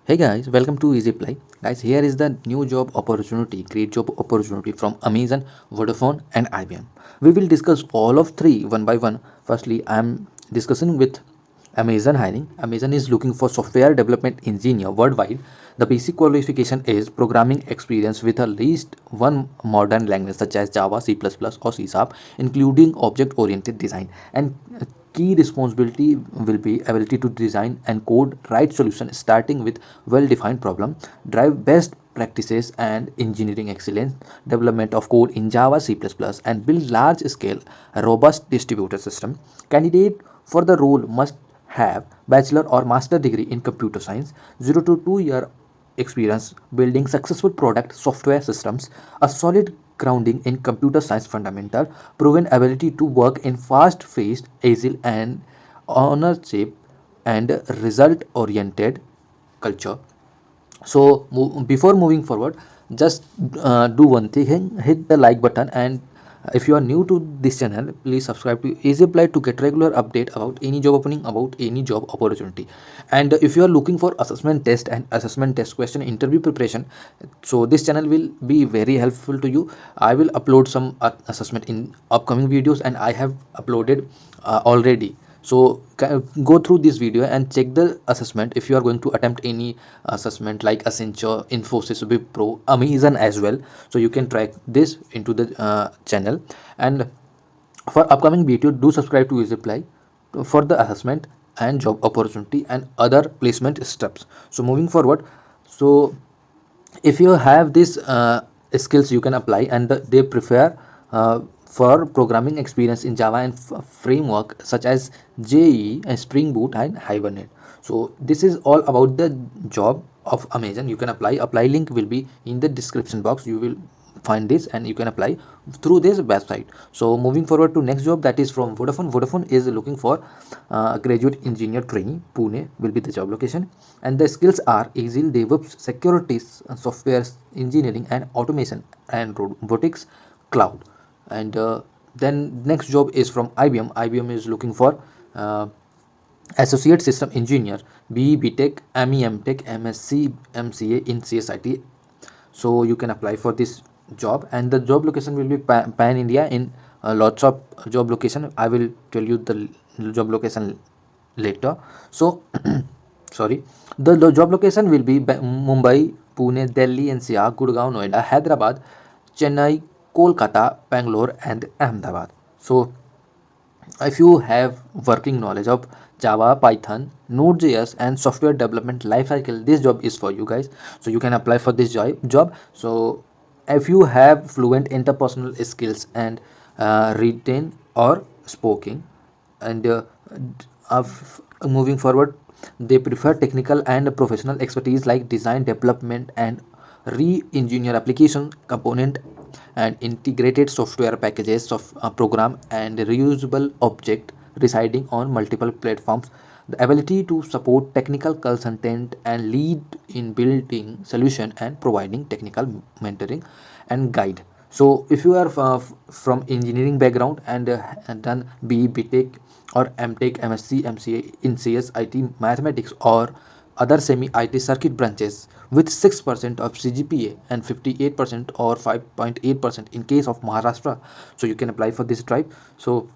Hey guys, welcome to Easy Apply. Guys, here is the new job opportunity, great job opportunity from Amazon, Vodafone, and IBM. We will discuss all of three one by one. Firstly, I am discussing with Amazon hiring. Amazon is looking for software development engineer worldwide. The basic qualification is programming experience with at least one modern language such as Java, C++, or C Sharp, including object-oriented design. And key responsibility will be ability to design and code right solution starting with well-defined problem, drive best practices and engineering excellence, development of code in Java, C++, and build large-scale robust distributed system. Candidate for the role must have bachelor or master degree in computer science, 0 to 2 year experience building successful product software systems, a solid grounding in computer science fundamental, proven ability to work in fast-paced, agile and ownership and result-oriented culture. So before moving forward, just do one thing: hit the like button, and if you are new to this channel, please subscribe to Easy Apply to get regular update about any job opening, about any job opportunity. And if you are looking for assessment test and assessment test question interview preparation, so this channel will be very helpful to you. I will upload some assessment in upcoming videos, and I have uploaded already. So go through this video and check the assessment if you are going to attempt any assessment like Accenture, Infosys, Wipro, Amazon as well. So you can track this into the channel. And for upcoming video, do subscribe to Apply for the assessment and job opportunity and other placement steps. So moving forward, so if you have these skills you can apply, and they prefer for programming experience in Java and framework such as JE and Spring Boot and Hibernate. So this is all about the job of Amazon. You can apply link will be in the description box. You will find this and you can apply through this website. So moving forward to next job, that is from Vodafone is looking for graduate engineer trainee. Pune will be the job location, and the skills are agile, DevOps, securities, software engineering and automation, and robotics, cloud. And then next job is from IBM is looking for associate system engineer, BE, BTECH, ME, MTECH, MSc, MCA in CSIT. So you can apply for this job, and the job location will be pan India in lots of job location. I will tell you the job location later. So sorry, the job location will be Mumbai, Pune, Delhi, NCR, Gurgaon, Noida, Hyderabad, Chennai, Kolkata, Bangalore, and Ahmedabad. So if you have working knowledge of Java, Python, Node.js, and software development lifecycle, this job is for you guys. So you can apply for this job. So if you have fluent interpersonal skills and written or speaking, and moving forward, they prefer technical and professional expertise like design, development, and re-engineer application component and integrated software packages of program and reusable object residing on multiple platforms, the ability to support technical consultant and lead in building solution and providing technical mentoring and guide. So if you are from engineering background and done BE, BTech or MTech, MSc, MCA in CS, IT, mathematics or other semi-IT circuit branches with 6% of CGPA and 58% or 5.8% in case of Maharashtra, so you can apply for this tribe. So,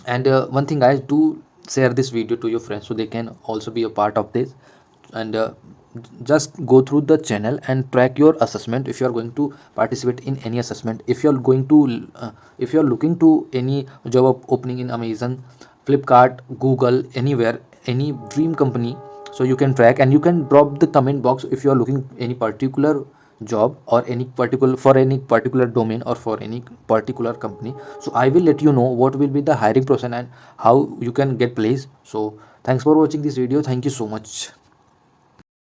and one thing guys, do share this video to your friends so they can also be a part of this. And just go through the channel and track your assessment if you are going to participate in any assessment. If you are going to if you are looking to any job opening in Amazon, Flipkart, Google, anywhere, any dream company, so you can track and you can drop the comment box if you are looking any particular job or any particular for any particular domain or for any particular company. So I will let you know what will be the hiring process and how you can get placed. So thanks for watching this video. Thank you so much.